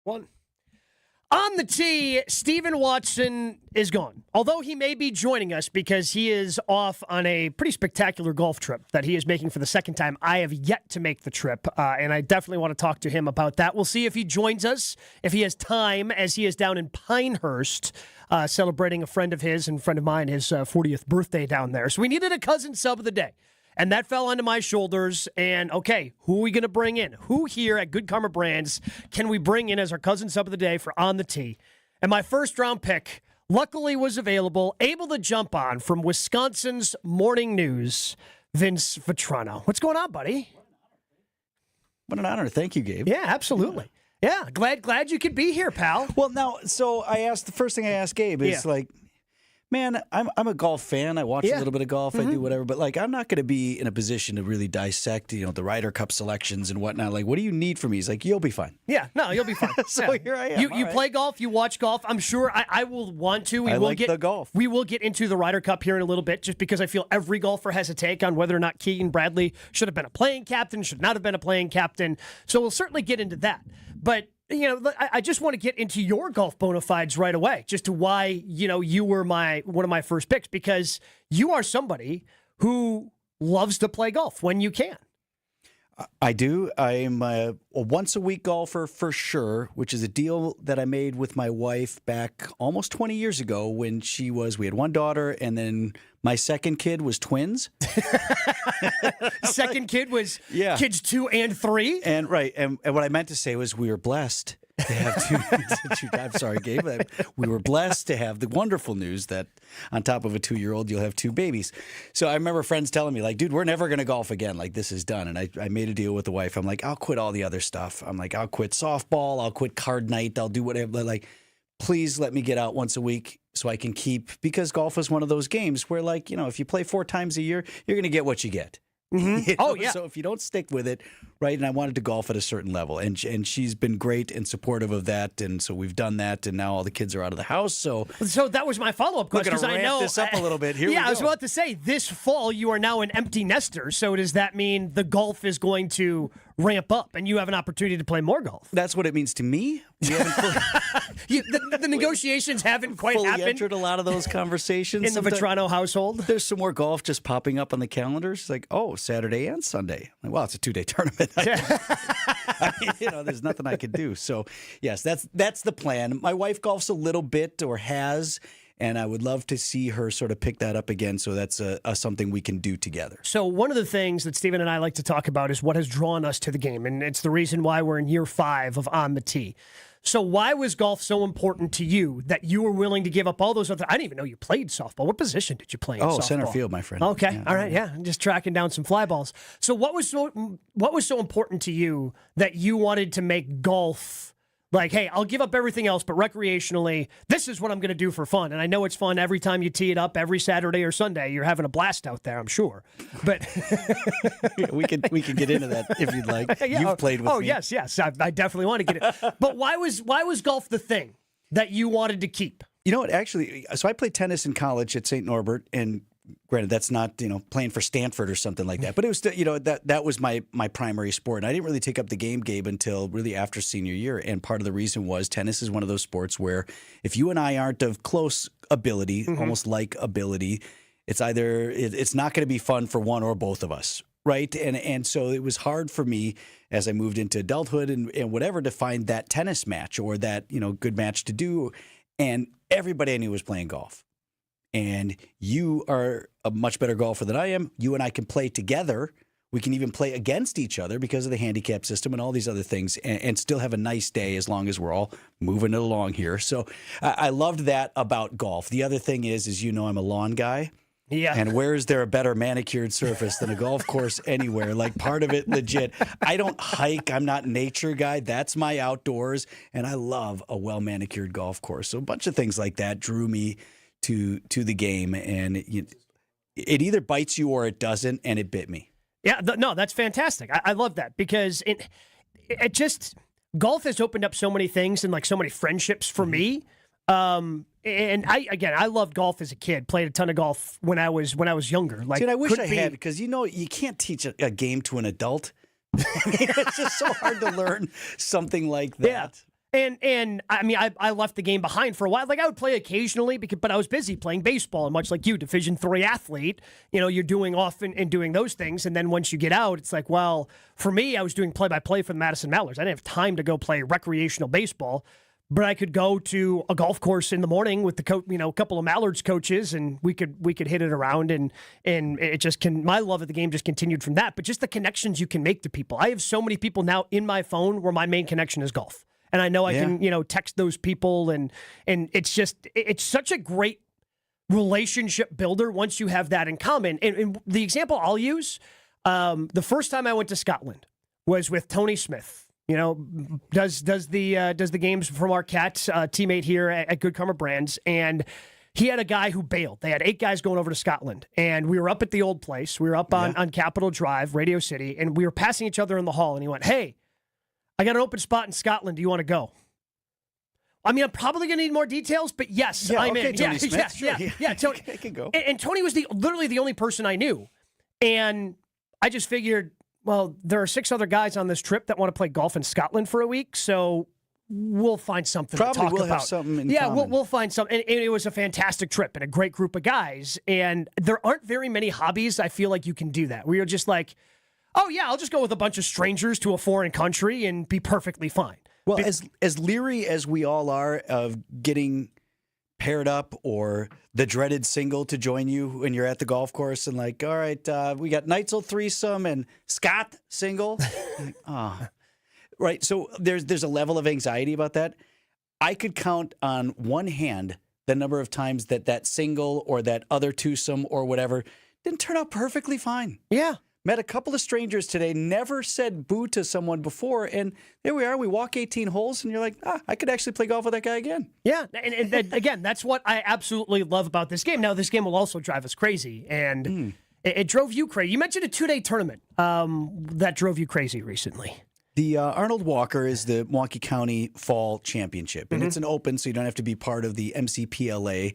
One. On the tee, Stephen Watson is gone. Although he may be joining us because he is off on a pretty spectacular golf trip that he is making for the second time. I have yet to make the trip, and I definitely want to talk to him about that. We'll see if he joins us, if he has time, as he is down in Pinehurst celebrating a friend of his and friend of mine, his 40th birthday down there. So we needed a cousin sub of the day. And that fell onto my shoulders. And, okay, who are we going to bring in? Who here at Good Karma Brands can we bring in as our cousin sub of the day for On the Tee? And my first-round pick, luckily, was available, able to jump on from Wisconsin's Morning News, Vince Vitrano. What's going on, buddy? What an honor. Thank you, Gabe. Yeah, absolutely. Yeah, glad you could be here, pal. Well, now, so the first thing I asked Gabe is man, I'm a golf fan. I watch a little bit of golf. I do whatever. But, I'm not going to be in a position to really dissect, the Ryder Cup selections and whatnot. Like, what do you need from me? He's like, you'll be fine. Yeah, no, you'll be fine. So here I am. You play golf. You watch golf. I'm sure I will want to. I like the golf. We will get into the Ryder Cup here in a little bit just because I feel every golfer has a take on whether or not Keegan Bradley should have been a playing captain, should not have been a playing captain. So we'll certainly get into that. But I just want to get into your golf bona fides right away, just to why, you were one of my first picks, because you are somebody who loves to play golf when you can. I do. I'm a once-a-week golfer for sure, which is a deal that I made with my wife back almost 20 years ago when we had one daughter, and then my second kid was twins. Second kid was kids 2 and 3? And right. And what I meant to say was we were blessed to have two. I'm sorry, Gabe. We were blessed to have the wonderful news that on top of a 2-year-old, you'll have 2 babies. So I remember friends telling me, like, dude, we're never going to golf again. Like, this is done. And I made a deal with the wife. I'm like, I'll quit all the other stuff. I'm like, I'll quit softball. I'll quit card night. I'll do whatever. But, like, please let me get out once a week so I can keep, because golf is one of those games where, like, if you play 4 times a year, you're going to get what you get. Mm-hmm. Oh, yeah. So if you don't stick with it, right, and I wanted to golf at a certain level, and she's been great and supportive of that, and so we've done that, and now all the kids are out of the house. So that was my follow-up question. We're going to ramp this up a little bit. Here we go. I was about to say, this fall you are now an empty nester, so does that mean the golf is going to ramp up, and you have an opportunity to play more golf? That's what it means to me. We haven't the negotiations haven't quite fully happened. Entered a lot of those conversations in the Vitrano household. There's some more golf just popping up on the calendars. It's like, oh, Saturday and Sunday. Like, well, it's a 2-day tournament. I mean, there's nothing I could do. So, yes, that's the plan. My wife golfs a little bit, or has, and I would love to see her sort of pick that up again. So that's something we can do together. So one of the things that Stephen and I like to talk about is what has drawn us to the game, and it's the reason why we're in year 5 of On the Tee. So why was golf so important to you that you were willing to give up all those other... I didn't even know you played softball. What position did you play in softball? Center field, my friend. Okay, yeah. All right, yeah. I'm just tracking down some fly balls. So what was so important to you that you wanted to make golf... Like, hey, I'll give up everything else, but recreationally, this is what I'm going to do for fun. And I know it's fun every time you tee it up, every Saturday or Sunday. You're having a blast out there, I'm sure. But we can get into that if you'd like. You've played with me. Oh, yes. I definitely want to get it. But why was golf the thing that you wanted to keep? You know what? Actually, so I played tennis in college at St. Norbert, and granted, that's not, playing for Stanford or something like that. But it was still, that was my primary sport. And I didn't really take up the game, Gabe, until really after senior year. And part of the reason was tennis is one of those sports where if you and I aren't of close ability, almost like ability, it's either it's not going to be fun for one or both of us. Right. And so it was hard for me as I moved into adulthood and whatever to find that tennis match or that, good match to do. And everybody I knew was playing golf. And you are a much better golfer than I am. You and I can play together. We can even play against each other because of the handicap system and all these other things and still have a nice day as long as we're all moving it along here. So I loved that about golf. The other thing is I'm a lawn guy. Yeah. And where is there a better manicured surface than a golf course anywhere? Like, part of it legit. I don't hike. I'm not a nature guy. That's my outdoors. And I love a well-manicured golf course. So a bunch of things like that drew me to the game. And it either bites you or it doesn't, and it bit me. Yeah, no, that's fantastic. I love that because it just golf has opened up so many things and like so many friendships for me. And I loved golf as a kid. Played a ton of golf when I was younger. Like, dude, I wish I had, because you can't teach a game to an adult. It's just so hard to learn something like that. Yeah. And I mean, I left the game behind for a while. Like, I would play occasionally, but I was busy playing baseball. And much like you, Division III athlete, you're doing off and doing those things. And then once you get out, it's like, well, for me, I was doing play-by-play for the Madison Mallards. I didn't have time to go play recreational baseball, but I could go to a golf course in the morning with the a couple of Mallards coaches, and we could hit it around. And it just my love of the game just continued from that. But just the connections you can make to people. I have so many people now in my phone where my main connection is golf. And I know I can, text those people, and it's such a great relationship builder once you have that in common. And the example I'll use, the first time I went to Scotland was with Tony Smith. Does the games from our Cats teammate here at Good Karma Brands, and he had a guy who bailed. They had 8 guys going over to Scotland, and we were up at the old place. We were up on Capitol Drive, Radio City, and we were passing each other in the hall. And he went, "Hey, I got an open spot in Scotland. Do you want to go?" I mean, I'm probably going to need more details, but yes, I'm in. Tony Smith, yeah, Tony. I can go. And Tony was literally the only person I knew. And I just figured, well, there are 6 other guys on this trip that want to play golf in Scotland for a week, so we'll find something to talk about. Probably we'll have something in common. We'll find something. And it was a fantastic trip and a great group of guys. And there aren't very many hobbies I feel like you can do that, where you're just like, oh, yeah, I'll just go with a bunch of strangers to a foreign country and be perfectly fine. Well, as leery as we all are of getting paired up or the dreaded single to join you when you're at the golf course and like, all right, we got Neitzel threesome and Scott single. Right. So there's a level of anxiety about that. I could count on one hand the number of times that single or that other twosome or whatever didn't turn out perfectly fine. Yeah. Met a couple of strangers today, never said boo to someone before, and there we are. We walk 18 holes, and you're like, I could actually play golf with that guy again. Yeah, and again, that's what I absolutely love about this game. Now, this game will also drive us crazy, and it drove you crazy. You mentioned a 2-day tournament that drove you crazy recently. The Arnold Walker is the Milwaukee County Fall Championship, and it's an open, so you don't have to be part of the MCPLA,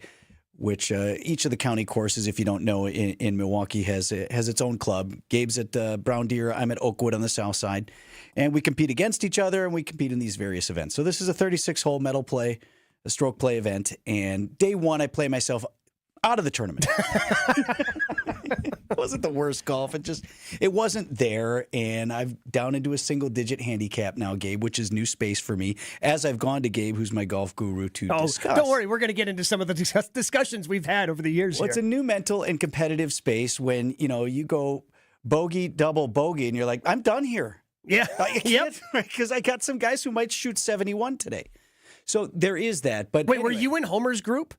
which each of the county courses, if you don't know, in Milwaukee has its own club. Gabe's at Brown Deer. I'm at Oakwood on the south side. And we compete against each other, and we compete in these various events. So this is a 36-hole medal play, a stroke play event. And day 1, I play myself out of the tournament. It wasn't the worst golf. It wasn't there. And I'm down into a single-digit handicap now, Gabe, which is new space for me, as I've gone to Gabe, who's my golf guru, to discuss. Don't worry. We're going to get into some of the discussions we've had over the years. Well, it's a new mental and competitive space when, you go bogey, double bogey, and you're like, I'm done here. Yeah. Because I got some guys who might shoot 71 today. So there is that. But wait, anyway, were you in Homer's group?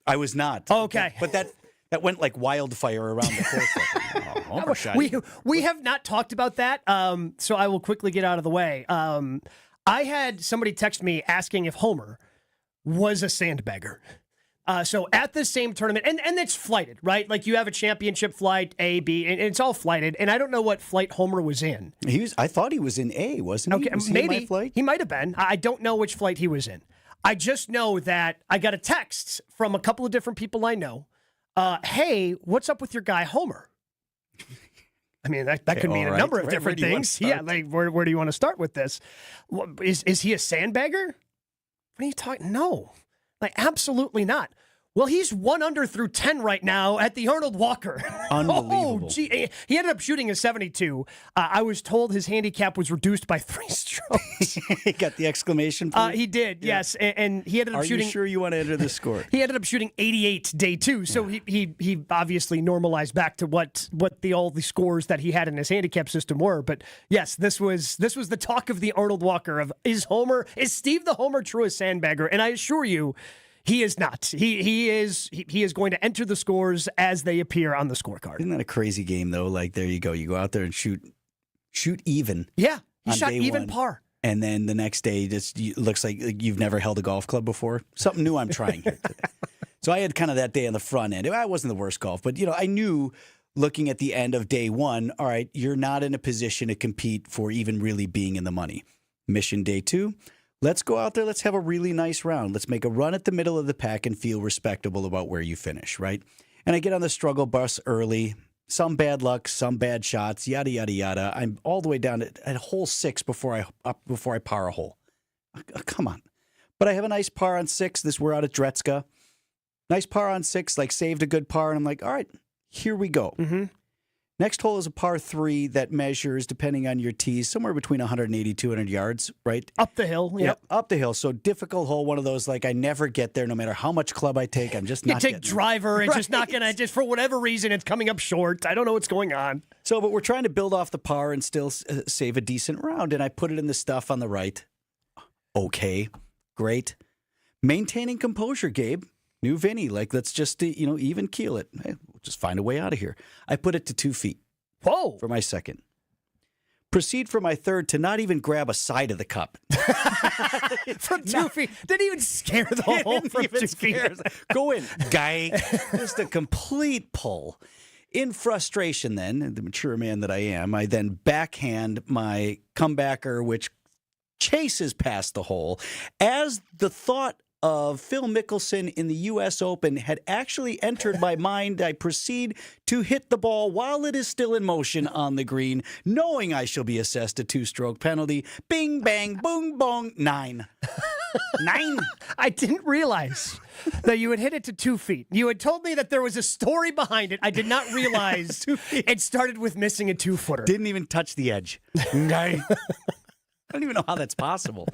I was not. Oh, okay. But that went like wildfire around the course. Homer shot. We have not talked about that, so I will quickly get out of the way. I had somebody text me asking if Homer was a sandbagger. So at the same tournament, and it's flighted, right? Like you have a championship flight, A, B, and it's all flighted. And I don't know what flight Homer was in. I thought he was in A, wasn't he? Okay, was he maybe in my flight? He might have been. I don't know which flight he was in. I just know that I got a text from a couple of different people I know. Hey, what's up with your guy Homer? I mean, that could mean a number of different things. Yeah, like where do you want to start with this? Is he a sandbagger? What are you talking? No, like absolutely not. Well, he's 1 under through 10 right now at the Arnold Walker. Unbelievable. Oh, gee. He ended up shooting a 72. I was told his handicap was reduced by 3 strokes. He got the exclamation point? He did, yes. And he ended up shooting. Are you sure you want to enter the score? He ended up shooting 88 day 2. So he obviously normalized back to what all the scores that he had in his handicap system were. But yes, this was the talk of the Arnold Walker of is Steve the Homer true a sandbagger? And I assure you, he is not. He is going to enter the scores as they appear on the scorecard. Isn't that a crazy game though? Like there you go. You go out there and shoot even. Yeah, he shot even par. And then the next day, it looks like you've never held a golf club before. Something new I'm trying here today. So I had kind of that day on the front end. It wasn't the worst golf, but I knew looking at the end of day 1, all right, you're not in a position to compete for even really being in the money. Mission day 2. Let's go out there. Let's have a really nice round. Let's make a run at the middle of the pack and feel respectable about where you finish, right? And I get on the struggle bus early. Some bad luck, some bad shots, yada, yada, yada. I'm all the way down at hole 6 before I par a hole. Come on. But I have a nice par on 6. We're out at Dretska. Nice par on 6, like saved a good par. And I'm like, all right, here we go. Mm-hmm. Next hole is a par 3 that measures, depending on your tees, somewhere between 180, 200 yards, right? Up the hill. Yep. Up the hill. So difficult hole, one of those, like I never get there no matter how much club I take. I'm just not You take getting driver, it's just Right. not going to, just for whatever reason, it's coming up short. I don't know what's going on. So, but we're trying to build off the par and still save a decent round. And I put it in the stuff on the right. Okay, great. Maintaining composure, Gabe. New Vinny, like let's just even keel it. Hey, we'll just find a way out of here. I put it to 2 feet. Whoa! For my second. Proceed for my third to not even grab a side of the cup. From 2 feet, didn't even scare the hole from 2 feet. Go in, guy. Just a complete pull. In frustration, then, the mature man that I am, I then backhand my comebacker, which chases past the hole. As the thought of Phil Mickelson in the U.S. Open had actually entered my mind, I proceed to hit the ball while it is still in motion on the green, knowing I shall be assessed a 2-stroke penalty. Bing, bang, boom, bong, 9. 9. I didn't realize that you had hit it to 2 feet. You had told me that there was a story behind it. I did not realize it started with missing a 2-footer. Didn't even touch the edge. I don't even know how that's possible.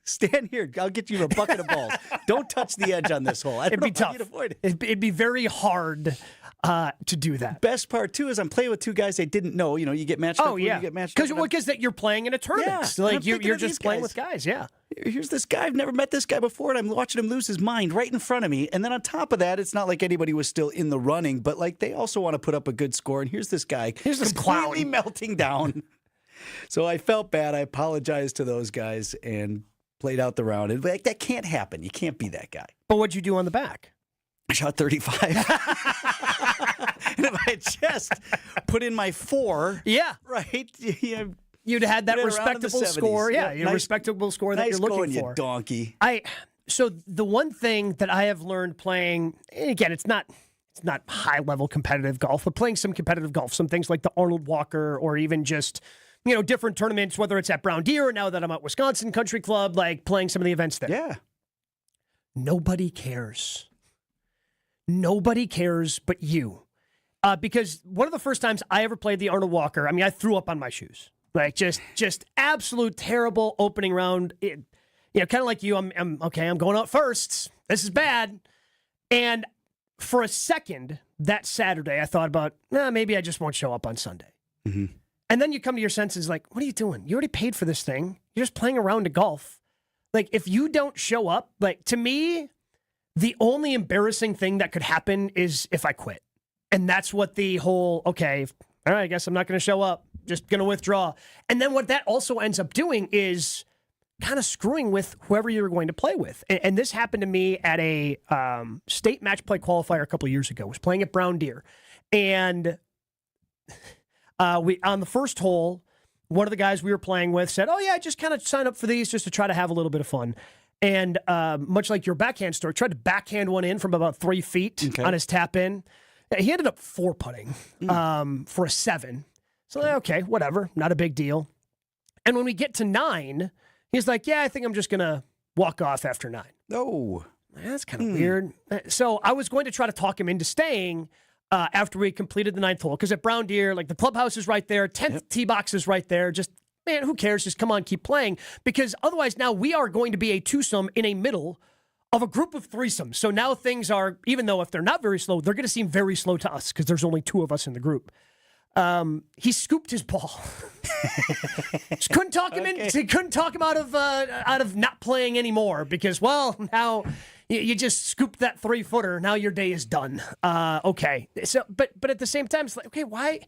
Stand here. I'll get you a bucket of balls. Don't touch the edge on this hole. It'd be tough. It'd be very hard to do that. Best part, too, is I'm playing with 2 guys I didn't know. You get matched up. Oh, yeah. Because you're playing in a tournament. Yeah, like you're just playing with guys, yeah. Here's this guy. I've never met this guy before, and I'm watching him lose his mind right in front of me. And then on top of that, it's not like anybody was still in the running, but like they also want to put up a good score. And here's this guy. Here's this completely clown melting down. So I felt bad. I apologized to those guys and played out the round. And that can't happen. You can't be that guy. But what'd you do on the back? I shot 35. And if I just put in my 4, yeah, right, yeah, you'd had that respectable score. Yeah, your nice, respectable score that you're looking going, for. You donkey. So the one thing that I have learned playing, and again, it's not high level competitive golf, but playing some competitive golf, some things like the Arnold Walker, or even just different tournaments, whether it's at Brown Deer or now that I'm at Wisconsin Country Club, like playing some of the events there. Yeah. Nobody cares. Nobody cares but you. Because one of the first times I ever played the Arnold Walker, I threw up on my shoes. Like just absolute terrible opening round. Kind of like you, I'm okay, I'm going out first. This is bad. And for a second that Saturday, I thought about, maybe I just won't show up on Sunday. Mm-hmm. And then you come to your senses like, what are you doing? You already paid for this thing. You're just playing a round of golf. Like, if you don't show up, like, to me, the only embarrassing thing that could happen is if I quit. And that's what the whole, okay, all right, I guess I'm not going to show up. Just going to withdraw. And then what that also ends up doing is kind of screwing with whoever you're going to play with. And this happened to me at a state match play qualifier a couple of years ago. I was playing at Brown Deer. And we on the first hole, one of the guys we were playing with said, oh, yeah, just kind of sign up for these just to try to have a little bit of fun. And much like your backhand story, tried to backhand one in from about 3 feet on his tap in. He ended up 4-putting for a 7. So, okay, whatever, not a big deal. And when we get to 9, he's like, yeah, I think I'm just going to walk off after 9. Oh. That's kind of weird. So I was going to try to talk him into staying after we completed the 9th hole. Because at Brown Deer, like the clubhouse is right there, 10th tee box is right there. Just, man, who cares? Just come on, keep playing. Because otherwise now we are going to be a twosome in a middle of a group of threesomes. So now things are, even though if they're not very slow, they're going to seem very slow to us because there's only 2 of us in the group. He scooped his ball. Just couldn't talk him in. Couldn't talk him out of not playing anymore because, well, now you just scooped that 3-footer. Now your day is done. Okay. So, but at the same time, it's like, okay, why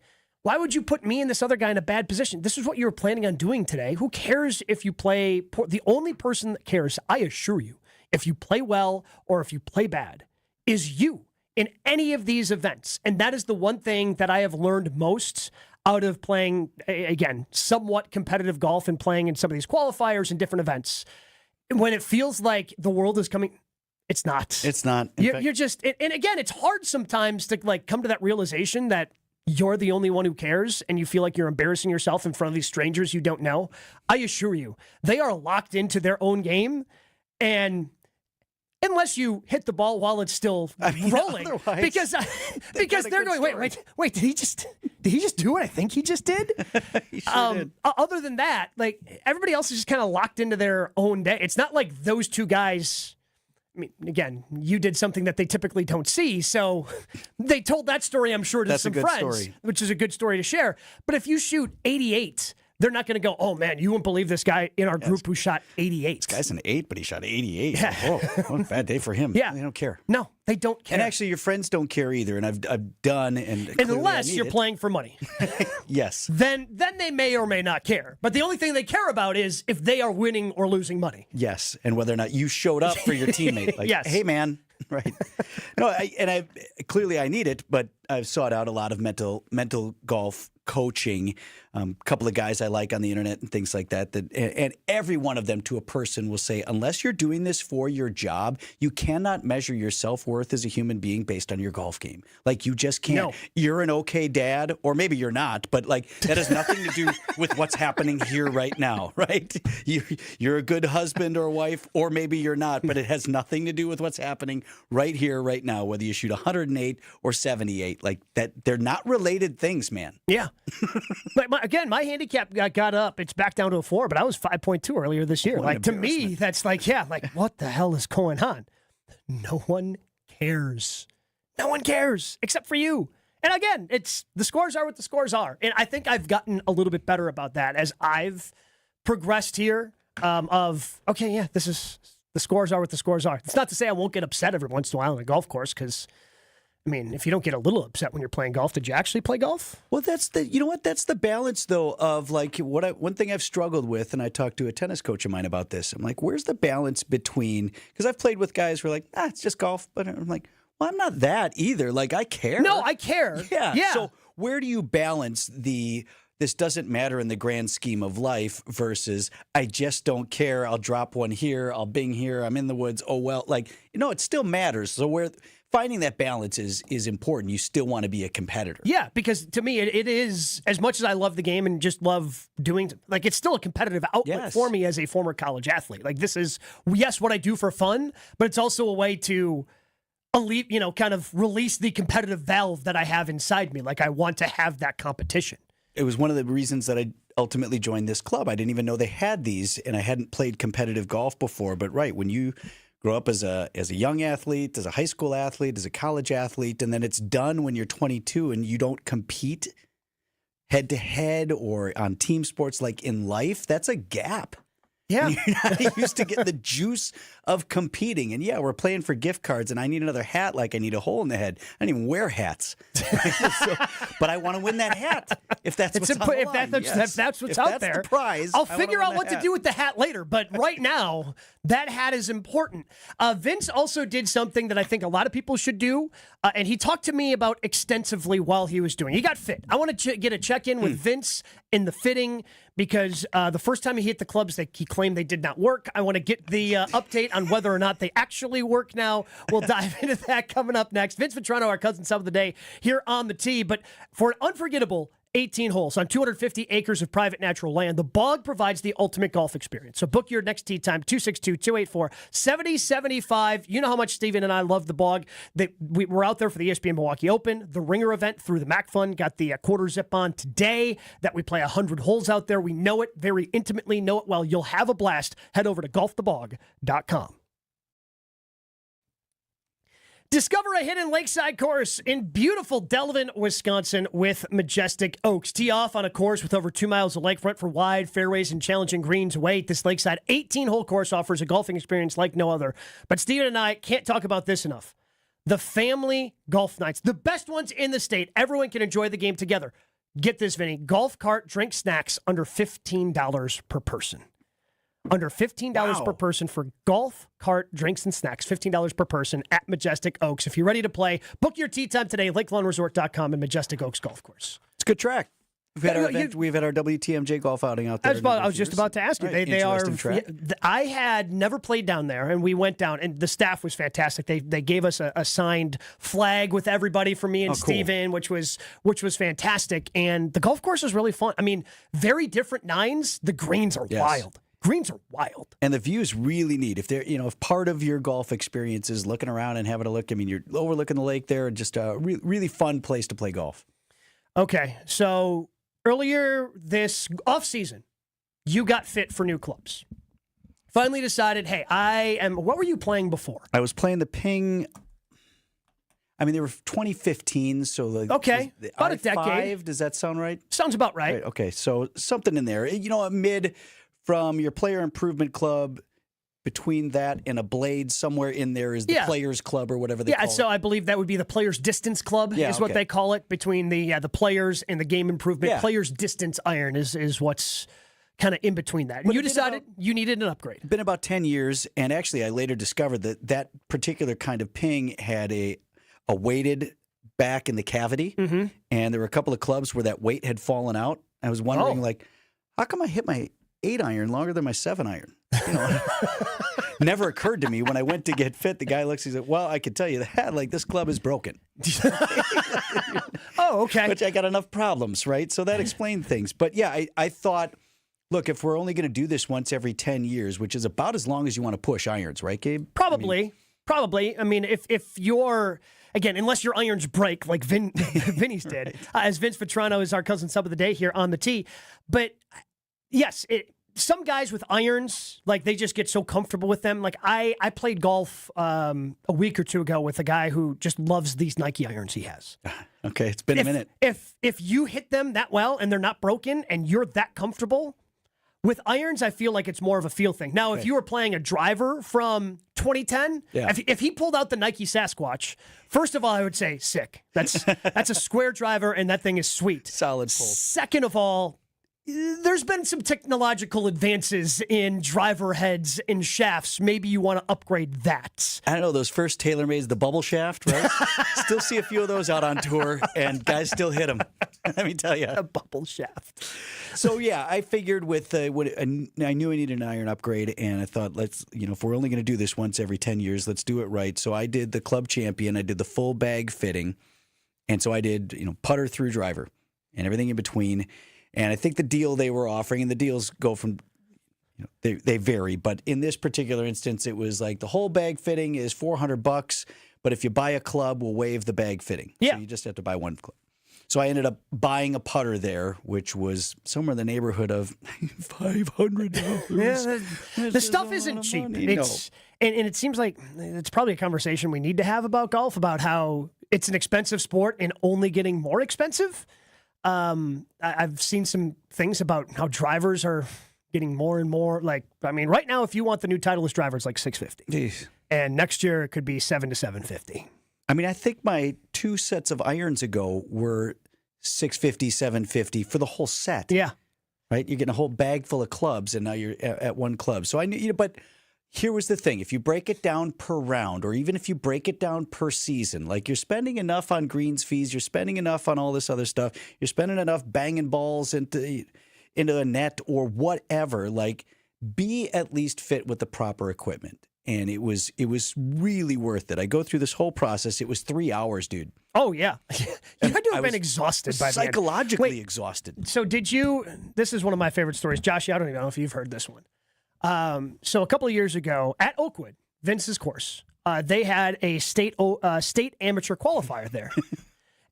would you put me and this other guy in a bad position? This is what you were planning on doing today. Who cares if you play poor? The only person that cares, I assure you, if you play well or if you play bad, is you in any of these events. And that is the one thing that I have learned most out of playing, again, somewhat competitive golf and playing in some of these qualifiers and different events. When it feels like the world is coming, it's not. It's not. You're just, and again, it's hard sometimes to like come to that realization that you're the only one who cares and you feel like you're embarrassing yourself in front of these strangers you don't know. I assure you, they are locked into their own game. And unless you hit the ball while it's still rolling, because they're going, wait, did he just do what I think he just did? He sure did. Other than that, like everybody else is just kind of locked into their own day. It's not like those two guys. I mean, again, you did something that they typically don't see, so they told that story, I'm sure, to some friends, which is a good story to share. But if you shoot 88. They're not going to go, oh, man, you wouldn't believe this guy in our group who shot 88. This guy's an 8, but he shot 88. Yeah. Oh, what a bad day for him. Yeah. They don't care. No, they don't care. And actually, your friends don't care either. And I've done, and unless you're playing for money. Yes. Then they may or may not care. But the only thing they care about is if they are winning or losing money. Yes, and whether or not you showed up for your teammate. Like, yes. Hey, man. Right. No, I clearly I need it, but I've sought out a lot of mental golf coaching. A couple of guys I like on the internet and things like that. And every one of them to a person will say, unless you're doing this for your job, you cannot measure your self-worth as a human being based on your golf game. Like, you just can't. No. You're an okay dad, or maybe you're not, but like that has nothing to do with what's happening here right now, right? You're a good husband or wife, or maybe you're not, but it has nothing to do with what's happening right here, right now, whether you shoot 108 or 78. Like that, they're not related things, man. Yeah. But my handicap got up. It's back down to a 4, but I was 5.2 earlier this year. Like, to me, that's like, what the hell is going on? No one cares. No one cares except for you. And again, the scores are what the scores are. And I think I've gotten a little bit better about that as I've progressed here this is the scores are what the scores are. It's not to say I won't get upset every once in a while on a golf course, because I mean, if you don't get a little upset when you're playing golf, did you actually play golf? Well, that's the balance, though, of like one thing I've struggled with, and I talked to a tennis coach of mine about this. I'm like, where's the balance between, because I've played with guys who are like, it's just golf, but I'm like, well, I'm not that either. Like, I care. No, I care. Yeah. So where do you balance this doesn't matter in the grand scheme of life versus I just don't care. I'll drop one here. I'll bing here. I'm in the woods. Oh, well, like, it still matters. So finding that balance is important. You still want to be a competitor. Yeah, because to me, it is, as much as I love the game and just love doing, like, it's still a competitive outlet for me as a former college athlete. Like, this is, yes, what I do for fun, but it's also a way to kind of release the competitive valve that I have inside me. Like, I want to have that competition. It was one of the reasons that I ultimately joined this club. I didn't even know they had these, and I hadn't played competitive golf before. But when you grow up as a young athlete, as a high school athlete, as a college athlete, and then it's done when you're 22 and you don't compete head to head or on team sports like in life, that's a gap. Yeah. You're not used to get the juice of competing. And we're playing for gift cards, and I need another hat like I need a hole in the head. I don't even wear hats. But I want to win that hat if that's what's on the line. If that's what's out there. The prize, I'll figure out what to do with the hat later. But right now, that hat is important. Vince also did something that I think a lot of people should do, and he talked to me about extensively while he was doing it. He got fit. I want to get a check-in with Vince in the fitting, because the first time he hit the clubs, he claimed they did not work. I want to get the update on whether or not they actually work now. We'll dive into that coming up next. Vince Vitrano, our cousin sub of the day, here on the tee. But for an unforgettable 18 holes on 250 acres of private natural land, the Bog provides the ultimate golf experience. So book your next tee time, 262-284-7075. You know how much Steven and I love the Bog. We're out there for the ESPN Milwaukee Open, the Ringer event through the MAC Fund. Got the quarter zip on today that we play 100 holes out there. We know it very intimately, know it well. You'll have a blast. Head over to golfthebog.com. Discover a hidden lakeside course in beautiful Delavan, Wisconsin with Majestic Oaks. Tee off on a course with over 2 miles of lakefront for wide fairways and challenging greens. Wait, this lakeside 18-hole course offers a golfing experience like no other. But Steven and I can't talk about this enough. The family golf nights, the best ones in the state. Everyone can enjoy the game together. Get this, Vinny. Golf cart, drink, snacks under $15 per person. Under $15 per person for golf, cart, drinks, and snacks. $15 per person at Majestic Oaks. If you're ready to play, book your tee time today, LakeLawnResort.com and Majestic Oaks Golf Course. It's a good track. We've had our WTMJ golf outing out there. I was just about to ask you. Right. They are. Track. I had never played down there, and we went down, and the staff was fantastic. They gave us a signed flag with everybody for me and Steven, which was fantastic. And the golf course was really fun. I mean, very different nines. The greens are wild. greens are wild. And the view's really neat. If they're, if part of your golf experience is looking around and having a look, I mean, you're overlooking the lake there, and just a really fun place to play golf. Okay, so earlier this offseason, you got fit for new clubs. Finally decided, hey, what were you playing before? I was playing the Ping. I mean, they were 2015, so okay, about a decade. Does that sound right? Sounds about right. Okay, so something in there. A mid from your player improvement club. Between that and a blade, somewhere in there is the players club or whatever they call it. Yeah, so I believe that would be the players distance club is what they call it, between the players and the game improvement. Yeah. Players distance iron is what's kind of in between that. And you decided you needed an upgrade. It's been about 10 years, and actually I later discovered that particular kind of Ping had a weighted back in the cavity, and there were a couple of clubs where that weight had fallen out. I was wondering, how come I hit my 8-iron longer than my 7-iron? Never occurred to me. When I went to get fit, the guy looks, he's like, well, I can tell you that, this club is broken. Oh, okay. Which I got enough problems, right? So that explained things. But yeah, I thought, look, if we're only going to do this once every 10 years, which is about as long as you want to push irons, right, Gabe? Probably. I mean, if you're, again, unless your irons break like Vinny's did, as Vince Vitrano is our cousin sub of the day here on the tee. But yes, some guys with irons, they just get so comfortable with them. I played golf a week or two ago with a guy who just loves these Nike irons he has. Okay, it's been a minute. If you hit them that well and they're not broken and you're that comfortable with irons, I feel like it's more of a feel thing. Now, if you were playing a driver from 2010, if he pulled out the Nike Sasquatch, first of all, I would say sick. That's a square driver, and that thing is sweet. Solid pull. Second of all, there's been some technological advances in driver heads and shafts. Maybe you want to upgrade that. I don't know, those first TaylorMades, the bubble shaft, right? Still see a few of those out on tour, and guys still hit them. Let me tell you. A bubble shaft. So, yeah, I figured I knew I needed an iron upgrade, and I thought, if we're only going to do this once every 10 years, let's do it right. So I did the Club Champion. I did the full bag fitting, and so I did, putter through driver and everything in between. And I think the deal they were offering, and the deals go from, they vary, but in this particular instance, it was the whole bag fitting is $400, but if you buy a club, we'll waive the bag fitting. Yeah. So you just have to buy one club. So I ended up buying a putter there, which was somewhere in the neighborhood of $500. Yeah, the stuff isn't cheap. And it seems like it's probably a conversation we need to have about golf, about how it's an expensive sport and only getting more expensive. I've seen some things about how drivers are getting more and more. Right now, if you want the new Titleist driver, it's $650. Jeez. And next year it could be $700 to $750. I mean, I think my 2 sets of irons ago were $650, $750 for the whole set. Yeah. Right? You're getting a whole bag full of clubs, and now you're at one club. So I knew, but here was the thing. If you break it down per round, or even if you break it down per season, you're spending enough on greens fees, you're spending enough on all this other stuff, you're spending enough banging balls into a net or whatever, be at least fit with the proper equipment. And it was really worth it. I go through this whole process. It was 3 hours, dude. Oh, yeah. You had to have been exhausted by the end. Psychologically exhausted. So this is one of my favorite stories. Josh, I don't even know if you've heard this one. So a couple of years ago at Oakwood, Vince's course, they had a state amateur qualifier there.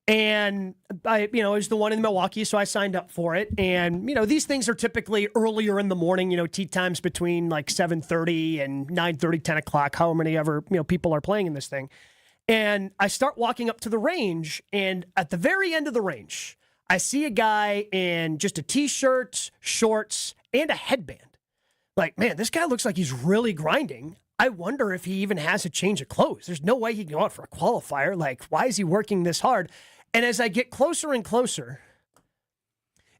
And it was the one in Milwaukee, so I signed up for it. And, these things are typically earlier in the morning, tee times between 7:30 and 9:30, 10 o'clock, however many ever, people are playing in this thing. And I start walking up to the range, and at the very end of the range, I see a guy in just a t-shirt, shorts, and a headband. Man, this guy looks like he's really grinding. I wonder if he even has a change of clothes. There's no way he can go out for a qualifier. Why is he working this hard? And as I get closer and closer,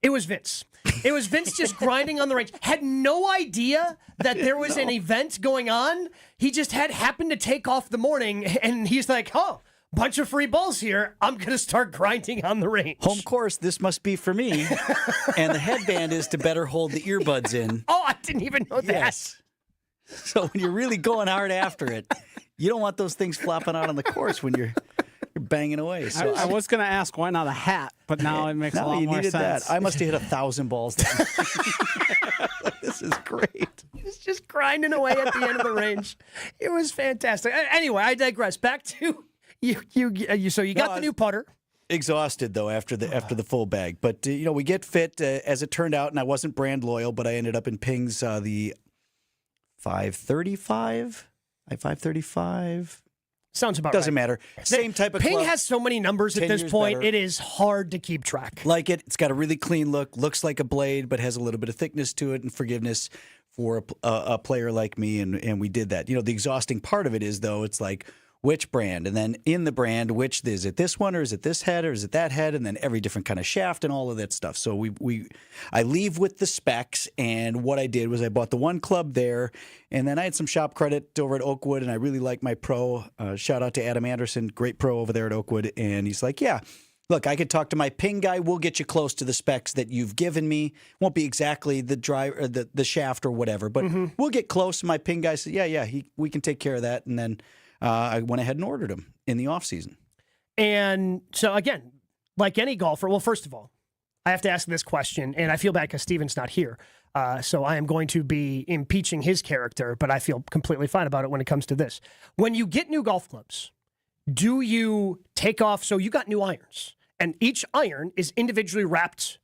it was Vince. It was Vince just grinding on the range. Had no idea that there was an event going on. He just happened to take off the morning, and he's like, oh, bunch of free balls here. I'm going to start grinding on the range. Home course, this must be for me. And the headband is to better hold the earbuds in. Oh, I didn't even know that. Yes. So when you're really going hard after it, you don't want those things flopping out on the course when you're You're banging away. So I was going to ask why not a hat, but now it makes a lot you more needed sense. that. I must have hit 1,000 balls. This is great. He was just grinding away at the end of the range. It was fantastic. Anyway, I digress. Back to you. So you got the new putter. Exhausted though after the full bag, but we get fit as it turned out, and I wasn't brand loyal, but I ended up in Ping's the 535. 535. Sounds about Doesn't right. matter. Same type of Ping club. has so many numbers at 10 this years point. better. It is hard to keep track. Like it. It's got a really clean look. Looks like a blade, but has a little bit of thickness to it and forgiveness for a player like me. And we did that. The exhausting part of it is, though, it's like, which brand? And then in the brand, which is it this one or is it this head or is it that head? And then every different kind of shaft and all of that stuff. So I leave with the specs, and what I did was I bought the one club there, and then I had some shop credit over at Oakwood, and I really like my pro. Shout out to Adam Anderson, great pro over there at Oakwood, and he's like, yeah. Look, I could talk to my Ping guy. We'll get you close to the specs that you've given me. Won't be exactly the drive or the shaft or whatever, but we'll get close. My Ping guy said, yeah, we can take care of that, and then I went ahead and ordered them in the offseason. And so, again, like any golfer, well, first of all, I have to ask this question, and I feel bad because Steven's not here. So I am going to be impeaching his character, but I feel completely fine about it when it comes to this. When you get new golf clubs, do you take off? So you got new irons, and each iron is individually wrapped,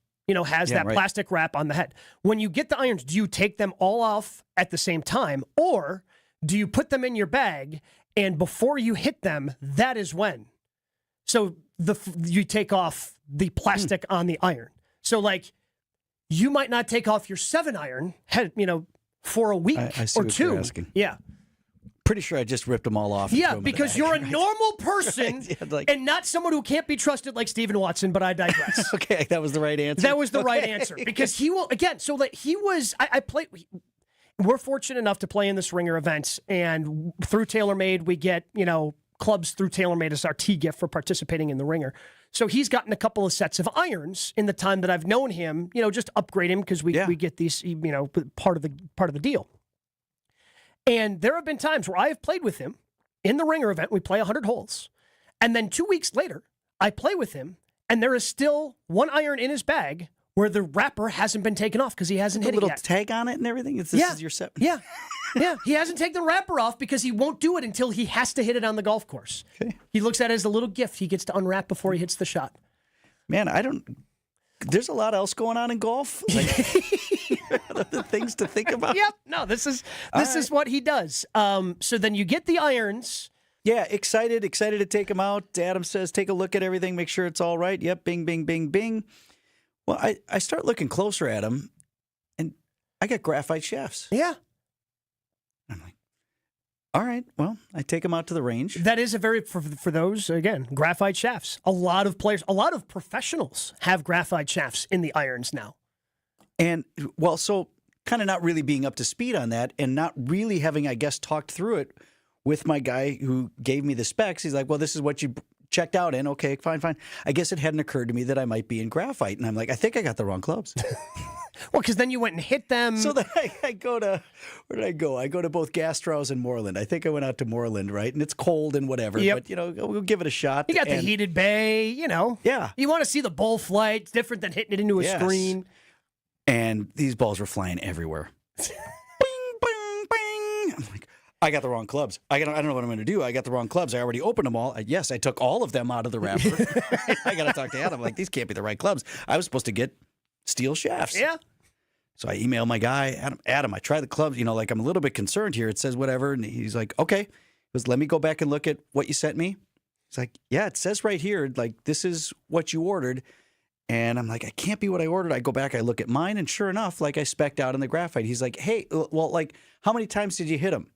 has that plastic wrap on the head. When you get the irons, do you take them all off at the same time, or do you put them in your bag, and before you hit them, that is when? So you take off the plastic on the iron. So, like, you might not take off your 7-iron head, for a week I see or what two. you're asking. Yeah. Pretty sure I just ripped them all off. Yeah, because you're a normal person and not someone who can't be trusted like Stephen Watson, but I digress. Okay, that was the right answer. That was the right answer. Because he will, again, so that he was, I played, we're fortunate enough to play in this Ringer event, and through TaylorMade, we get, clubs through TaylorMade as our tea gift for participating in the Ringer. So he's gotten a couple of sets of irons in the time that I've known him, just upgrade him because we get these, part of the deal. And there have been times where I have played with him in the Ringer event. We play 100 holes. And then 2 weeks later, I play with him, and there is still one iron in his bag where the wrapper hasn't been taken off because he hasn't hit it yet. A little tag on it and everything? This is your set? Yeah. Yeah. He hasn't taken the wrapper off because he won't do it until he has to hit it on the golf course. Okay. He looks at it as a little gift he gets to unwrap before he hits the shot. Man, there's a lot else going on in golf. Like, other things to think about. Yep. No, this is what he does. So then you get the irons. Yeah, excited to take them out. Adam says, take a look at everything, make sure it's all right. Yep, bing, bing, bing, bing. Well, I start looking closer at them, and I got graphite shafts. Yeah. I'm like, all right, well, I take them out to the range. That is for those, again, graphite shafts. A lot of professionals have graphite shafts in the irons now. And, well, so kind of not really being up to speed on that and not really having, I guess, talked through it with my guy who gave me the specs. He's like, well, this is what you checked out in. Okay, fine. I guess it hadn't occurred to me that I might be in graphite. And I'm like, I think I got the wrong clubs. Well, because then you went and hit them. So then I go to, where did I go? I go to both Gastrow's and Moreland. I think I went out to Moreland, right? And it's cold and whatever. Yep. But, we'll give it a shot. You got the heated bay, Yeah. You want to see the ball flight. It's different than hitting it into a screen. And these balls were flying everywhere. Bing, bing, bing. I'm like, I got the wrong clubs. I don't know what I'm going to do. I got the wrong clubs. I already opened them all. Yes, I took all of them out of the wrapper. I got to talk to Adam. Like, these can't be the right clubs. I was supposed to get steel shafts. Yeah. So I email my guy, Adam, I tried the clubs. I'm a little bit concerned here. It says whatever. And he's like, okay. He goes, let me go back and look at what you sent me. He's like, yeah, it says right here, like, this is what you ordered. And I'm like, it can't be what I ordered. I go back, I look at mine, and sure enough, like, I spec'd out in the graphite. He's like, hey, well, like, how many times did you hit him?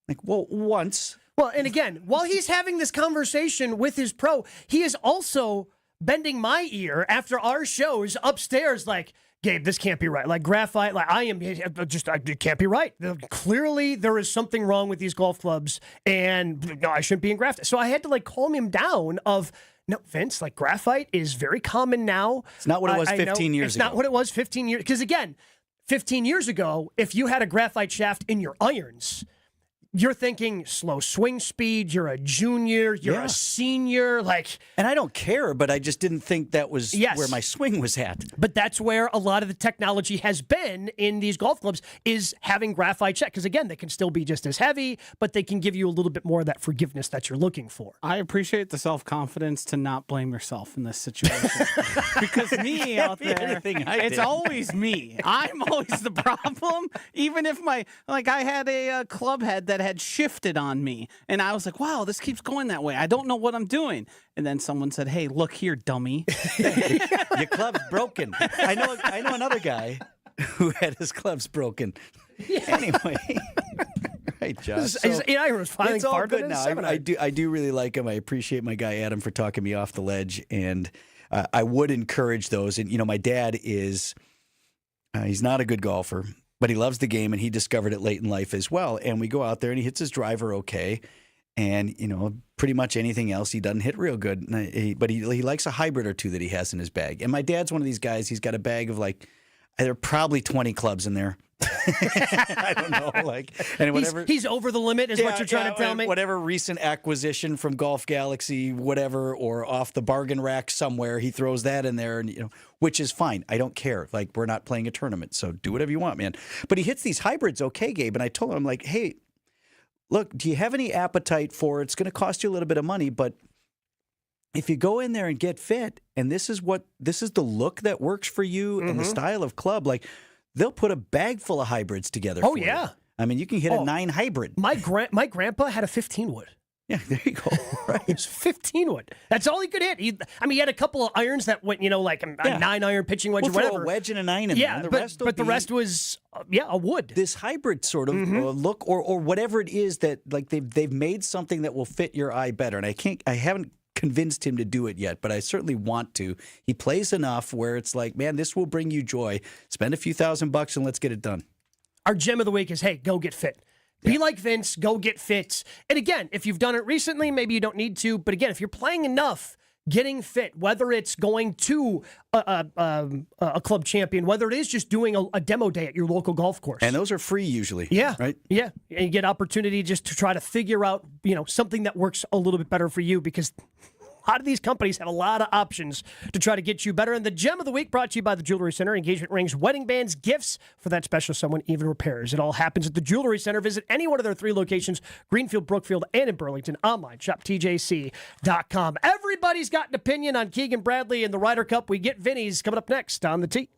Like, well, once. Well, and again, while he's having this conversation with his pro, he is also bending my ear after our shows upstairs, like, Gabe, this can't be right. Like, graphite, like, it can't be right. Clearly, there is something wrong with these golf clubs, and no, I shouldn't be in graphite. So I had to, like, calm him down of, no, Vince, like, graphite is very common now. It's not what it was 15 years ago. It's not what it was 15 years. Because, again, 15 years ago, if you had a graphite shaft in your irons, you're thinking slow swing speed, you're a junior, you're a senior, And I don't care, but I just didn't think that was where my swing was at. But that's where a lot of the technology has been in these golf clubs, is having graphite check. Because again, they can still be just as heavy, but they can give you a little bit more of that forgiveness that you're looking for. I appreciate the self-confidence to not blame yourself in this situation. Because me out there, it's always me. I'm always the problem. Even if I had a club head that had shifted on me, and I was like, wow, this keeps going that way. I don't know what I'm doing. And then someone said, hey, look here, dummy. Your club's broken. I know another guy who had his clubs broken. Yeah. Anyway. Right, Josh. So, it's all good now. I do really like him. I appreciate my guy Adam for talking me off the ledge, and I would encourage those. And my dad is he's not a good golfer, but he loves the game, and he discovered it late in life as well. And we go out there, and he hits his driver okay, and pretty much anything else he doesn't hit real good. But he likes a hybrid or two that he has in his bag. And my dad's one of these guys. He's got a bag of there are probably 20 clubs in there. I don't know, and whatever. He's over the limit, is what you're trying to tell me. Whatever recent acquisition from Golf Galaxy, whatever, or off the bargain rack somewhere, he throws that in there, and which is fine. I don't care. We're not playing a tournament, so do whatever you want, man. But he hits these hybrids, okay, Gabe. And I told him, hey, look, do you have any appetite for it? It's going to cost you a little bit of money, but if you go in there and get fit, and this is the look that works for you and the style of club, they'll put a bag full of hybrids together. Oh, yeah. You. I mean, you can hit a 9 hybrid. My grandpa had a 15 wood. Yeah, there you go. Right. It's 15 wood. That's all he could hit. He had a couple of irons that went, a 9-iron pitching wedge or whatever. Throw a wedge and a 9 in there. And the rest was, a wood. This hybrid sort of look or whatever it is that they've made something that will fit your eye better. And I haven't convinced him to do it yet, but I certainly want to. He plays enough where it's man, this will bring you joy. Spend a few $1,000 and let's get it done. Our gem of the week is, hey, go get fit. Be like Vince, go get fit. And again, if you've done it recently, maybe you don't need to. But again, if you're playing enough, getting fit, whether it's going to a club champion, whether it is just doing a demo day at your local golf course. And those are free usually. Yeah. Right? Yeah. And you get opportunity just to try to figure out, something that works a little bit better for you, because a lot of these companies have a lot of options to try to get you better. And the gem of the week brought to you by the Jewelry Center. Engagement rings, wedding bands, gifts for that special someone, even repairs. It all happens at the Jewelry Center. Visit any one of their 3 locations, Greenfield, Brookfield, and in Burlington. Online, shop TJC.com. Everybody's got an opinion on Keegan Bradley and the Ryder Cup. We get Vinny's coming up next on the tee.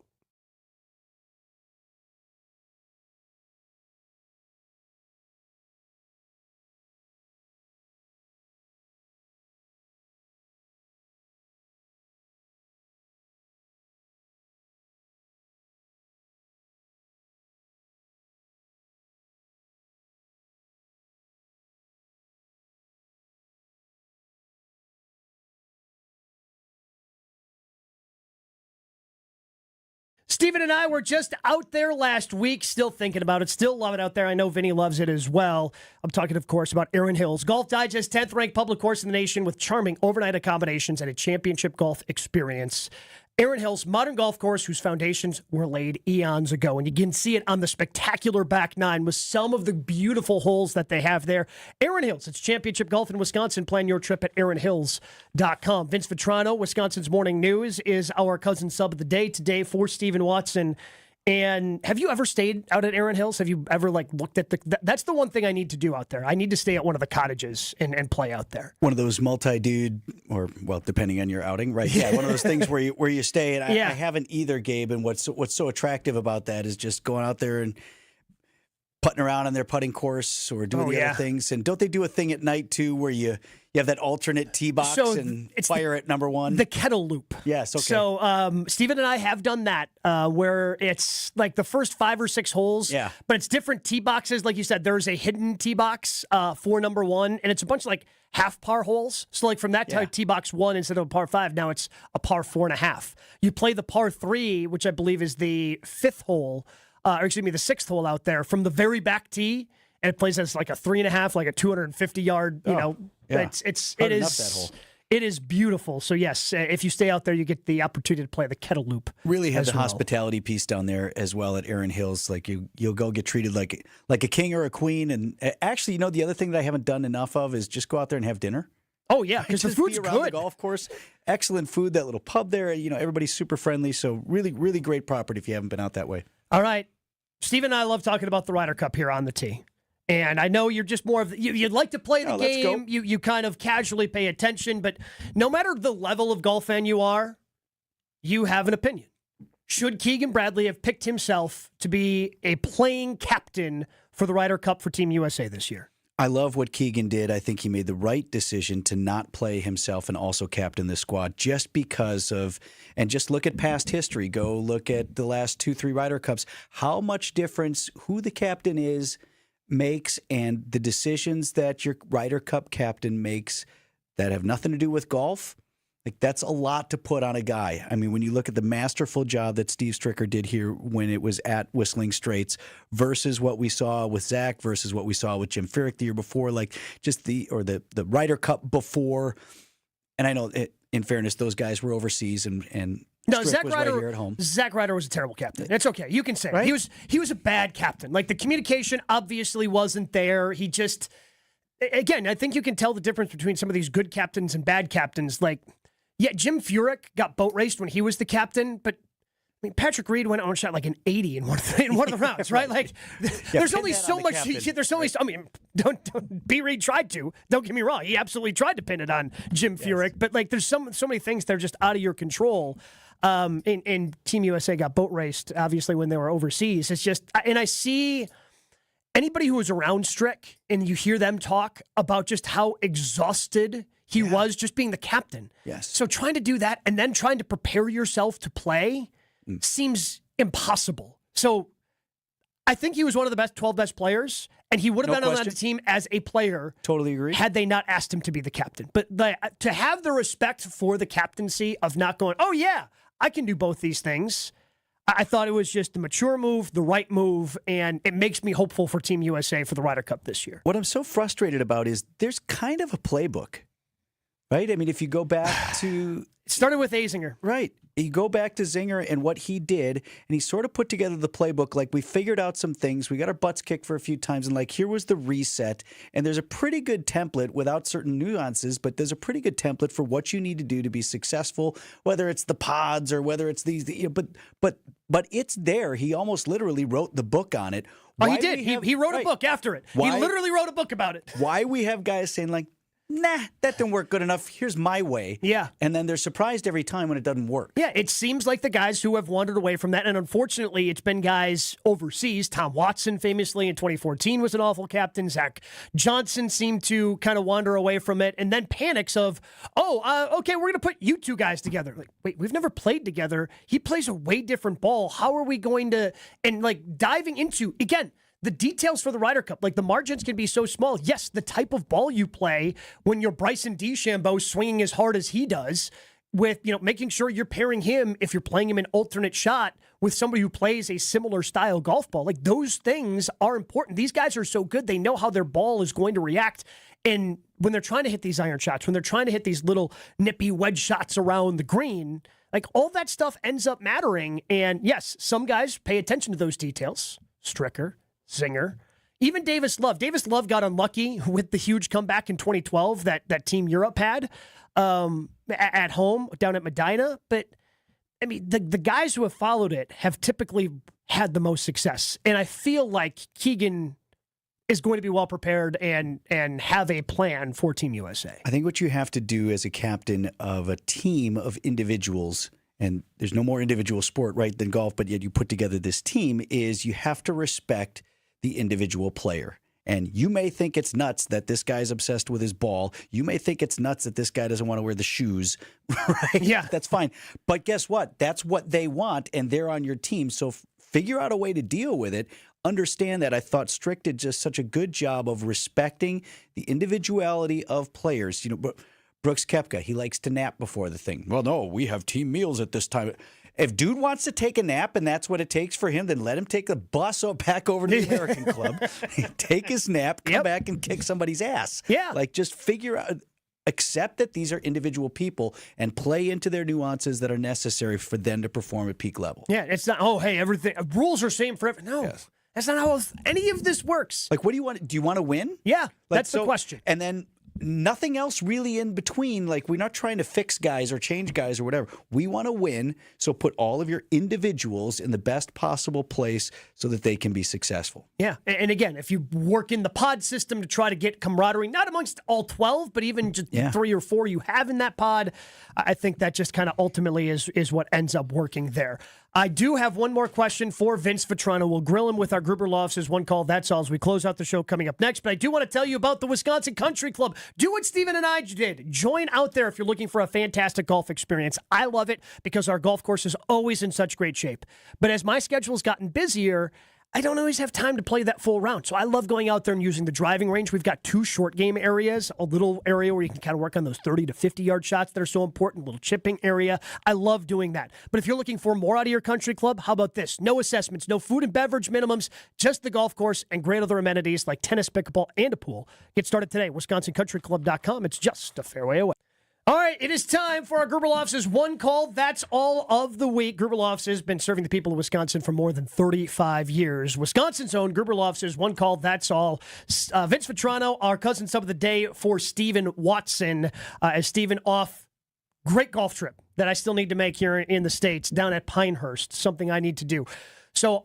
Steven and I were just out there last week, still thinking about it, still love it out there. I know Vinny loves it as well. I'm talking, of course, about Erin Hills. Golf Digest 10th ranked public course in the nation with charming overnight accommodations and a championship golf experience. Erin Hills, modern golf course whose foundations were laid eons ago. And you can see it on the spectacular back nine with some of the beautiful holes that they have there. Erin Hills, it's championship golf in Wisconsin. Plan your trip at erinhills.com. Vince Vitrano, Wisconsin's Morning News, is our cousin sub of the day today for Stephen Watson. And have you ever stayed out at Erin Hills? Have you ever looked at that's the one thing I need to do out there. I need to stay at one of the cottages and play out there. One of those multi-dude, or well, depending on your outing, right? Yeah, one of those things where you stay. And I haven't either, Gabe. And what's so attractive about that is just going out there and putting around on their putting course or doing other things. And don't they do a thing at night too where you have that alternate tee box and fire at number one? The kettle loop. Yes, okay. So Steven and I have done that where it's like the first 5 or 6 holes, but it's different tee boxes. Like you said, there's a hidden tee box for number one, and it's a bunch of half par holes. So from that type tee box 1 instead of a par 5, now it's a par 4.5. You play the par 3, which I believe is the 5th hole, the 6th hole out there from the very back tee, and it plays as a 3.5, a 250 yard, it is, It is beautiful. So, yes, if you stay out there, you get the opportunity to play the kettle loop. Really have as the well. hospitality piece down there as well at Erin Hills. Like you'll go get treated like a king or a queen. And actually, the other thing that I haven't done enough of is just go out there and have dinner. Oh, yeah, because the Just food's be around the good. golf course. Excellent food, that little pub there. Everybody's super friendly. So really, really great property if you haven't been out that way. All right. Steve and I love talking about the Ryder Cup here on the tee. And I know you're just more of you'd like to play the game. You kind of casually pay attention, but no matter the level of golf fan you are, you have an opinion. Should Keegan Bradley have picked himself to be a playing captain for the Ryder Cup for Team USA this year? I love what Keegan did. I think he made the right decision to not play himself and also captain the squad just because of, and just look at past history. Go look at the last 2-3 Ryder Cups. How much difference who the captain is makes, and the decisions that your Ryder Cup captain makes that have nothing to do with golf. Like, that's a lot to put on a guy. I mean, when you look at the masterful job that Steve Stricker did here when it was at Whistling Straits versus what we saw with Zach versus what we saw with Jim Furyk the year before, like just the Ryder Cup before. And I know, in fairness, those guys were overseas and no, Strick was right here at home. Zach Ryder was a terrible captain. It's okay. You can say it. Right? He was a bad captain. Like, the communication obviously wasn't there. He just, again, I think you can tell the difference between some of these good captains and bad captains. Like, yeah, Jim Furyk got boat raced when he was the captain, but I mean, Patrick Reed went out and shot like an 80 in one of the rounds, right? Like, there's only so much. There's only. I mean, don't B. Reed tried to. Don't get me wrong. He absolutely tried to pin it on Jim Furyk, but like, there's so many things that are just out of your control. And Team USA got boat raced, obviously, when they were overseas. It's just, and I see anybody who was around Strick, and you hear them talk about just how exhausted he was just being the captain. Yes. So trying to do that and then trying to prepare yourself to play seems impossible. So I think he was one of the 12 best players, and he would have been on the team as a player. Totally agree. Had they not asked him to be the captain. But to have the respect for the captaincy of not going, oh yeah, I can do both these things. I thought it was just the mature move, the right move, and it makes me hopeful for Team USA for the Ryder Cup this year. What I'm so frustrated about is there's kind of a playbook, right? I mean, if you go back to... It started with Azinger. Right. You go back to Zinger and what he did, and he sort of put together the playbook. Like, we figured out some things. We got our butts kicked for a few times, and like, here was the reset. And there's a pretty good template without certain nuances, but there's a pretty good template for what you need to do to be successful, whether it's the pods or whether it's these. But it's there. He almost literally wrote the book on it. Oh, he did. He wrote a book after it. He literally wrote a book about it. Why we have guys saying, like, nah, that didn't work good enough. Here's my way. Yeah. And then they're surprised every time when it doesn't work. Yeah, it seems like the guys who have wandered away from that, and unfortunately, it's been guys overseas. Tom Watson, famously, in 2014 was an awful captain. Zach Johnson seemed to kind of wander away from it, and then panics of, okay, we're going to put you two guys together. Like, wait, we've never played together. He plays a way different ball. How are we going to, and like diving into, again, the details for the Ryder Cup, like the margins can be so small. Yes, the type of ball you play when you're Bryson DeChambeau swinging as hard as he does, with making sure you're pairing him, if you're playing him an alternate shot, with somebody who plays a similar style golf ball. Like, those things are important. These guys are so good; they know how their ball is going to react. And when they're trying to hit these iron shots, when they're trying to hit these little nippy wedge shots around the green, like, all that stuff ends up mattering. And yes, some guys pay attention to those details. Stricker, Zinger, even Davis Love. Davis Love got unlucky with the huge comeback in 2012 that Team Europe had at home down at Medina. But, I mean, the guys who have followed it have typically had the most success. And I feel like Keegan is going to be well prepared and have a plan for Team USA. I think what you have to do as a captain of a team of individuals, and there's no more individual sport, right, than golf, but yet you put together this team, is you have to respect the individual player. And you may think it's nuts that this guy's obsessed with his ball. You may think it's nuts that this guy doesn't want to wear the shoes, right? Yeah. That's fine. But guess what? That's what they want, and they're on your team. So figure out a way to deal with it. Understand that. I thought Strick did just such a good job of respecting the individuality of players. Brooks Koepka, he likes to nap before the thing. Well, no, we have team meals at this time. If dude wants to take a nap and that's what it takes for him, then let him take the bus back over to the American Club, take his nap, come back and kick somebody's ass. Yeah. Like, just figure out. accept that these are individual people and play into their nuances that are necessary for them to perform at peak level. Yeah, it's not, oh, hey, everything, rules are same for everyone. No, that's not how any of this works. Like, what do you want? Do you want to win? Yeah, Like, that's the question. And then nothing else really in between. Like, we're not trying to fix guys or change guys or whatever. We want to win. So put all of your individuals in the best possible place so that they can be successful. Yeah. And again, if you work in the pod system to try to get camaraderie, not amongst all 12, but even just 3 or 4 you have in that pod, I think that just kind of ultimately is what ends up working there. I do have one more question for Vince Vitrano. We'll grill him with our Gruber Law Office's One Call, That's All, as we close out the show coming up next. But I do want to tell you about the Wisconsin Country Club. Do what Steven and I did. Join out there if you're looking for a fantastic golf experience. I love it because our golf course is always in such great shape. But as my schedule's gotten busier, I don't always have time to play that full round. So I love going out there and using the driving range. We've got 2 short game areas, a little area where you can kind of work on those 30 to 50-yard shots that are so important, a little chipping area. I love doing that. But if you're looking for more out of your country club, how about this? No assessments, no food and beverage minimums, just the golf course and great other amenities like tennis, pickleball, and a pool. Get started today, WisconsinCountryClub.com. It's just a fairway away. All right, it is time for our Gruber Law Office's One Call, That's All of the week. Gruber Law Office has been serving the people of Wisconsin for more than 35 years. Wisconsin's own Gruber Law Office's One Call, That's All. Vince Vitrano, our cousin sub of the day for Stephen Watson. As Stephen off, great golf trip that I still need to make here in the States, down at Pinehurst, something I need to do. So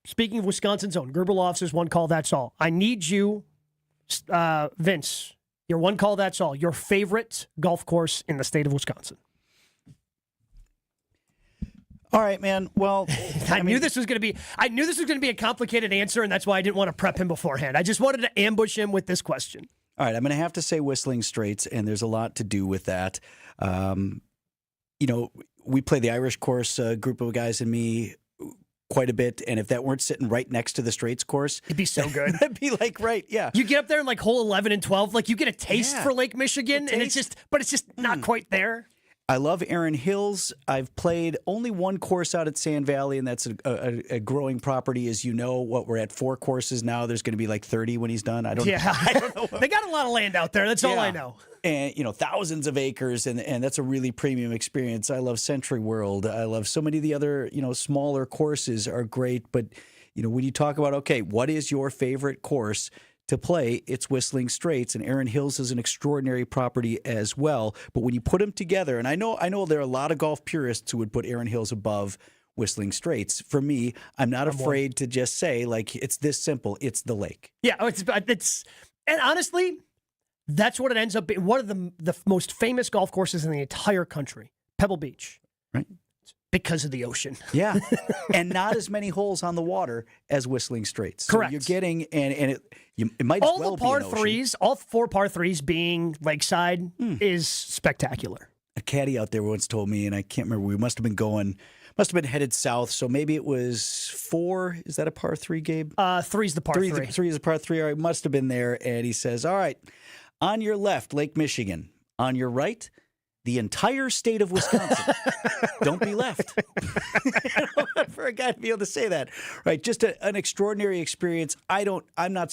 speaking of Wisconsin's own, Gruber Law Office's One Call, That's All. I need you, Vince, your one call, that's all. Your favorite golf course in the state of Wisconsin. All right, man. Well, I knew this was going to be a complicated answer, and that's why I didn't want to prep him beforehand. I just wanted to ambush him with this question. All right, I'm going to have to say Whistling Straits, and there's a lot to do with that. You know, we play the Irish course, a group of guys and me, quite a bit, and if that weren't sitting right next to the Straits course, it'd be so good. That'd be like, right, yeah. You get up there in like hole 11 and 12, like you get a taste for Lake Michigan, and it's just not quite there. I love Erin Hills. I've played only one course out at Sand Valley, and that's a growing property. As you know, we're at 4 courses now. There's going to be like 30 when he's done. I don't know. They got a lot of land out there. That's all I know. And, you know, thousands of acres, and that's a really premium experience. I love Century World. I love so many of the other, you know, smaller courses are great. But, you know, when you talk about, okay, what is your favorite course to play, it's Whistling Straits, and Erin Hills is an extraordinary property as well. But when you put them together, and I know there are a lot of golf purists who would put Erin Hills above Whistling Straits. For me, I'm not afraid to just say, like, it's this simple. It's the lake. Yeah, and honestly, that's what it ends up being. One of the most famous golf courses in the entire country, Pebble Beach. Right. Because of the ocean. Yeah. And not as many holes on the water as Whistling Straits. Correct. So you're getting, it might as well be an ocean. All 4 par 3s being lakeside is spectacular. A caddy out there once told me, and I can't remember, we must have been headed south, so maybe it was 4. Is that a par 3, Gabe? 3's the par 3. 3 is a par 3. All right, must have been there. And he says, all right, on your left, Lake Michigan. On your right, the entire state of Wisconsin. Don't be left. For a guy to be able to say that, right? Just an extraordinary experience. I'm not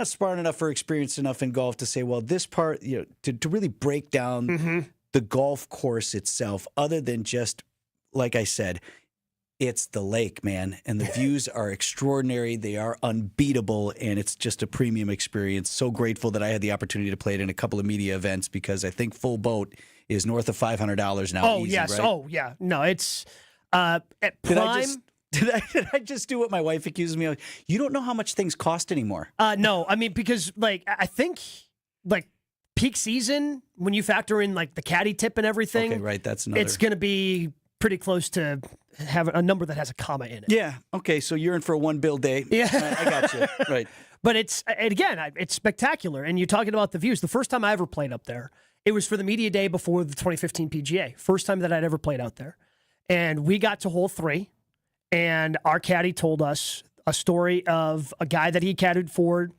smart enough or experienced enough in golf to say, well, this part, you know, to really break down the golf course itself, other than just, like I said, it's the lake, man, and the views are extraordinary. They are unbeatable, and it's just a premium experience. So grateful that I had the opportunity to play it in a couple of media events, because I think full boat is north of $500 now. Oh, easy, yes. Right? Oh, yeah. No, it's at prime. Did I just do what my wife accuses me of? You don't know how much things cost anymore. No, I mean, because like I think like peak season, when you factor in like the caddy tip and everything, okay, right, that's another. It's going to be pretty close to have a number that has a comma in it. Yeah. Okay. So you're in for a one bill day. Yeah. I got you. Right. But it's spectacular. And you're talking about the views. The first time I ever played up there, it was for the media day before the 2015 PGA. First time that I'd ever played out there. And we got to hole 3, and our caddy told us a story of a guy that he caddied for,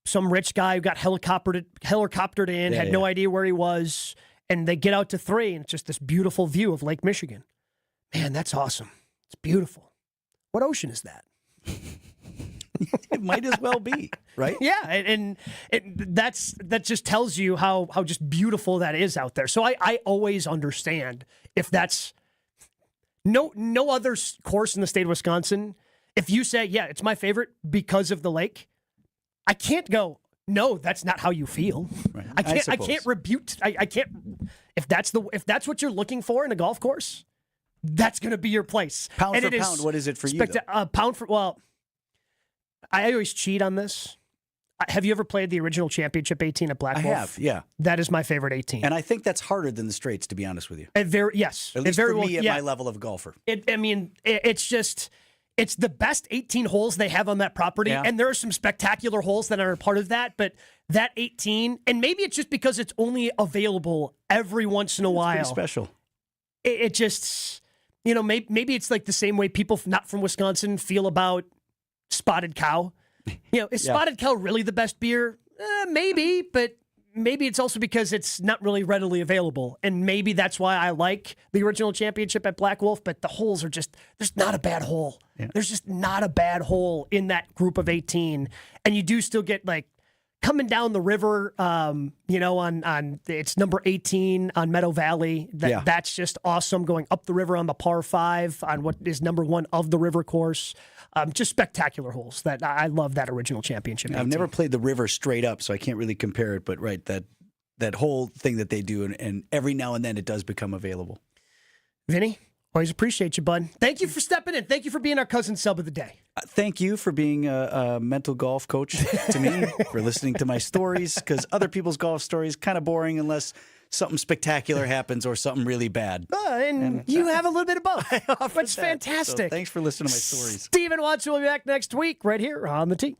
some rich guy who got helicoptered in, had no idea where he was, and they get out to 3, and it's just this beautiful view of Lake Michigan. Man, that's awesome. It's beautiful. What ocean is that? It might as well be, right? Yeah, and that just tells you how just beautiful that is out there. So I always understand if that's no other course in the state of Wisconsin. If you say, yeah, it's my favorite because of the lake, I can't go, no, that's not how you feel. Right. I can't rebuke. I can't. If that's what you're looking for in a golf course, that's going to be your place. Pound and for pound, what is it for you? Pound for, well, I always cheat on this. Have you ever played the original championship 18 at Black Wolf? I have, yeah. That is my favorite 18. And I think that's harder than the straights, to be honest with you. Yes. At least for me at my level of golfer. It's the best 18 holes they have on that property, and there are some spectacular holes that are a part of that, but that 18, and maybe it's just because it's only available every once in a while. Pretty special. It just, maybe it's like the same way people not from Wisconsin feel about Spotted Cow. Is Spotted Cow really the best beer? Maybe, but maybe it's also because it's not really readily available. And maybe that's why I like the original championship at Black Wolf, but the holes are just, there's not a bad hole. Yeah. There's just not a bad hole in that group of 18. And you do still get like coming down the river, on it's number 18 on Meadow Valley. That's just awesome. Going up the river on the par 5 on what is number 1 of the river course. Just spectacular holes. That I love that original championship. 18. I've never played the river straight up, so I can't really compare it. But that whole thing that they do, and every now and then it does become available. Vinny, always appreciate you, bud. Thank you for stepping in. Thank you for being our cousin sub of the day. Thank you for being a mental golf coach to me, for listening to my stories, because other people's golf stories kind of boring unless something spectacular happens or something really bad. And you have a little bit of both. It's fantastic. So thanks for listening to my stories. Stephen Watson will be back next week right here on the Tee.